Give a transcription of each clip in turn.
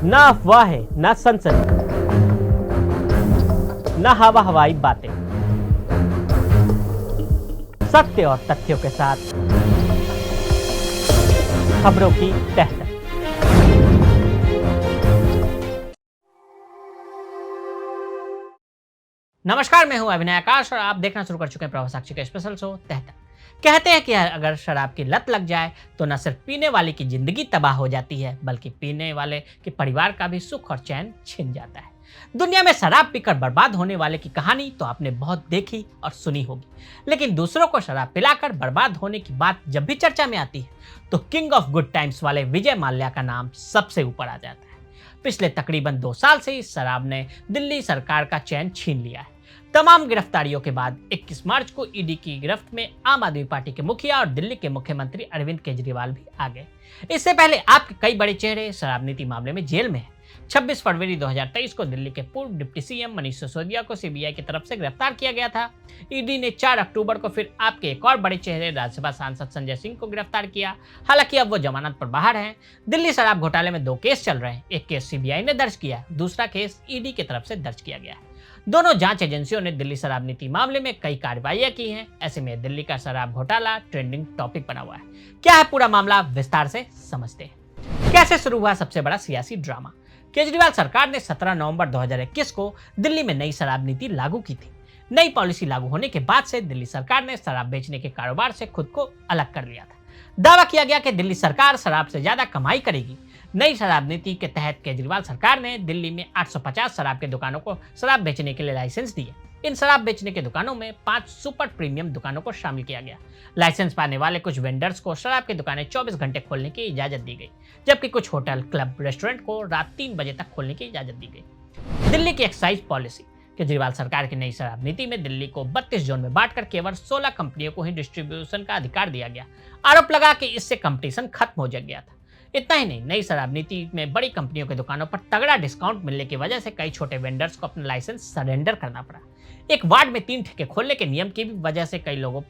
ना अफवाहें, ना सनसनी, ना हवा हवाई बातें, सत्य और तथ्यों के साथ खबरों की तह तक। नमस्कार, मैं हूं अभिनय आकाश और आप देखना शुरू कर चुके हैं प्रभा साक्षी का स्पेशल शो तह तक। कहते हैं कि अगर शराब की लत लग जाए तो न सिर्फ पीने वाले की जिंदगी तबाह हो जाती है, बल्कि पीने वाले के परिवार का भी सुख और चैन छिन जाता है। दुनिया में शराब पीकर बर्बाद होने वाले की कहानी तो आपने बहुत देखी और सुनी होगी, लेकिन दूसरों को शराब पिलाकर बर्बाद होने की बात जब भी चर्चा में आती है तो किंग ऑफ गुड टाइम्स वाले विजय माल्या का नाम सबसे ऊपर आ जाता है। पिछले तकरीबन 2 साल से इस शराब ने दिल्ली सरकार का चैन छीन लिया है। तमाम गिरफ्तारियों के बाद 21 मार्च को ईडी की गिरफ्त में आम आदमी पार्टी के मुखिया और दिल्ली के मुख्यमंत्री अरविंद केजरीवाल भी आ गए। इससे पहले आपके कई बड़े चेहरे शराब नीति मामले में जेल में हैं। 26 फरवरी 2023 को दिल्ली के पूर्व डिप्टी सीएम मनीष सिसोदिया को सीबीआई की तरफ से गिरफ्तार किया गया था। ईडी ने 4 अक्टूबर को फिर आपके एक और बड़े चेहरे राज्यसभा सांसद संजय सिंह को गिरफ्तार किया। हालांकि अब वो जमानत पर बाहर हैं। दिल्ली शराब घोटाले में 2 केस चल रहे हैं। एक केस सीबीआई ने दर्ज किया, दूसरा केस ईडी की तरफ से दर्ज किया गया है। दोनों जांच एजेंसियों ने दिल्ली शराब नीति मामले में कई कार्रवाइयां की हैं। ऐसे में दिल्ली का शराब घोटाला ट्रेंडिंग टॉपिक बना हुआ है। क्या है पूरा मामला, विस्तार से समझते हैं। कैसे शुरू हुआ सबसे बड़ा सियासी ड्रामा। केजरीवाल सरकार ने 17 नवंबर 2021 को दिल्ली में नई शराब नीति लागू की थी। नई पॉलिसी लागू होने के बाद से दिल्ली सरकार ने शराब बेचने के कारोबार से खुद को अलग कर लिया था। दावा किया गया कि दिल्ली सरकार शराब से ज्यादा कमाई करेगी। नई शराब नीति के तहत केजरीवाल सरकार ने दिल्ली में 850 शराब की दुकानों को शराब बेचने के लिए लाइसेंस दिए। इन शराब बेचने की दुकानों में 5 सुपर प्रीमियम दुकानों को शामिल किया गया। लाइसेंस पाने वाले कुछ वेंडर्स को शराब की दुकानें 24 घंटे खोलने की इजाजत दी गई, जबकि कुछ होटल, क्लब, रेस्टोरेंट को रात 3 बजे तक खोलने की इजाजत दी गई। दिल्ली की एक्साइज पॉलिसी। केजरीवाल सरकार की नई शराब नीति में दिल्ली को 32 जोन में बांटकर केवल 16 कंपनियों को ही डिस्ट्रीब्यूशन का अधिकार दिया गया। आरोप लगा कि इससे कंपटीशन खत्म हो गया था। इतना ही नहीं, नई शराब नीति में बड़ी कंपनियों की दुकानों पर तगड़ा डिस्काउंट मिलने की वजह से कई छोटे वेंडर्स को अपना लाइसेंस सरेंडर करना पड़ा। एक वार्ड में 3 ठेके खोलने के नियम की भी वजह से कई लोगों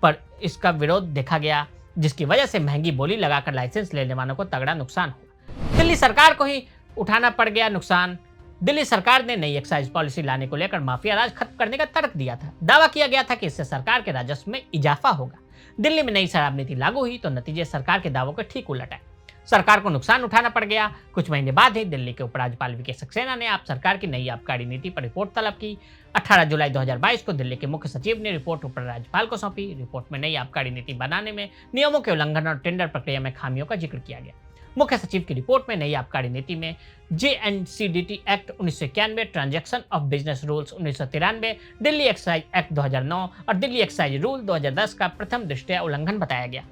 पर इसका विरोध देखा गया, जिसकी वजह से महंगी बोली लगाकर लाइसेंस लेने वालों को तगड़ा नुकसान हुआ। दिल्ली सरकार को ही उठाना पड़ गया नुकसान। दिल्ली सरकार ने नई एक्साइज पॉलिसी लाने को लेकर माफिया राज खत्म करने का तर्क दिया था। दावा किया गया था कि इससे सरकार के राजस्व में इजाफा होगा। दिल्ली में नई शराब नीति लागू हुई तो नतीजे सरकार के दावों के ठीक उलट आए। सरकार को नुकसान उठाना पड़ गया। कुछ महीने बाद ही दिल्ली के उपराज्यपाल वीके सक्सेना ने आप सरकार की नई आबकारी नीति पर रिपोर्ट तलब की। 18 जुलाई 2022 को दिल्ली के मुख्य सचिव ने रिपोर्ट उपराज्यपाल को सौंपी। रिपोर्ट में नई आबकारी नीति बनाने में नियमों के उल्लंघन और टेंडर प्रक्रिया में खामियों का जिक्र किया गया। मुख्य सचिव की रिपोर्ट में नई आबकारी नीति में JNCDT act 1991, transaction of business rules 1993, Delhi excise act 2009 और दिल्ली एक्साइज रूल 2010 का प्रथम दृष्टया उल्लंघन बताया गया।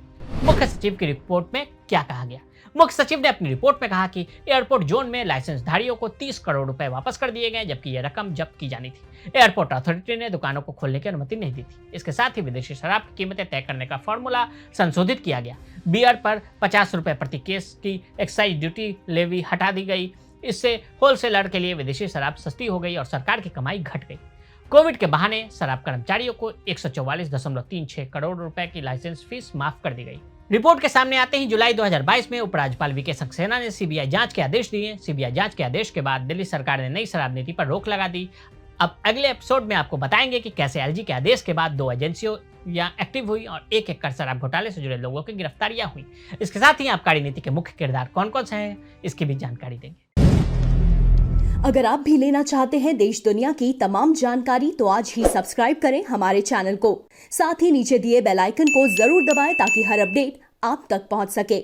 मुख्य सचिव की रिपोर्ट में क्या कहा गया। मुख्य सचिव ने अपनी रिपोर्ट में कहा कि एयरपोर्ट जोन में लाइसेंसधारियों को 30 करोड़ रुपए वापस कर दिए गए, जबकि यह रकम जब्त की जानी थी। एयरपोर्ट अथॉरिटी ने दुकानों को खोलने की अनुमति नहीं दी थी। इसके साथ ही विदेशी शराब की कीमतें तय करने का फॉर्मूला संशोधित किया गया। बियर पर 50 रुपए प्रति केस की एक्साइज ड्यूटी लेवी हटा दी गई। इससे होलसेलर के लिए विदेशी शराब सस्ती हो गई और सरकार की कमाई घट गई। कोविड के बहाने शराब कर्मचारियों को 144.36 करोड़ रुपए की लाइसेंस फीस माफ कर दी गई। रिपोर्ट के सामने आते ही जुलाई 2022 में उपराज्यपाल वीके सक्सेना ने सीबीआई जांच के आदेश दिए। सीबीआई जांच के आदेश के बाद दिल्ली सरकार ने नई शराब नीति पर रोक लगा दी। अब अगले एपिसोड में आपको बताएंगे कि कैसे एलजी के आदेश के बाद 2 एजेंसियों एक्टिव हुई और एक कर शराब घोटाले से जुड़े लोगों की गिरफ्तारियां हुई। इसके साथ ही आबकारी नीति के मुख्य किरदार कौन कौन से हैं, इसकी भी जानकारी देंगे। अगर आप भी लेना चाहते हैं देश दुनिया की तमाम जानकारी तो आज ही सब्सक्राइब करें हमारे चैनल को। साथ ही नीचे दिए बेल आइकन को जरूर दबाएं ताकि हर अपडेट आप तक पहुंच सके।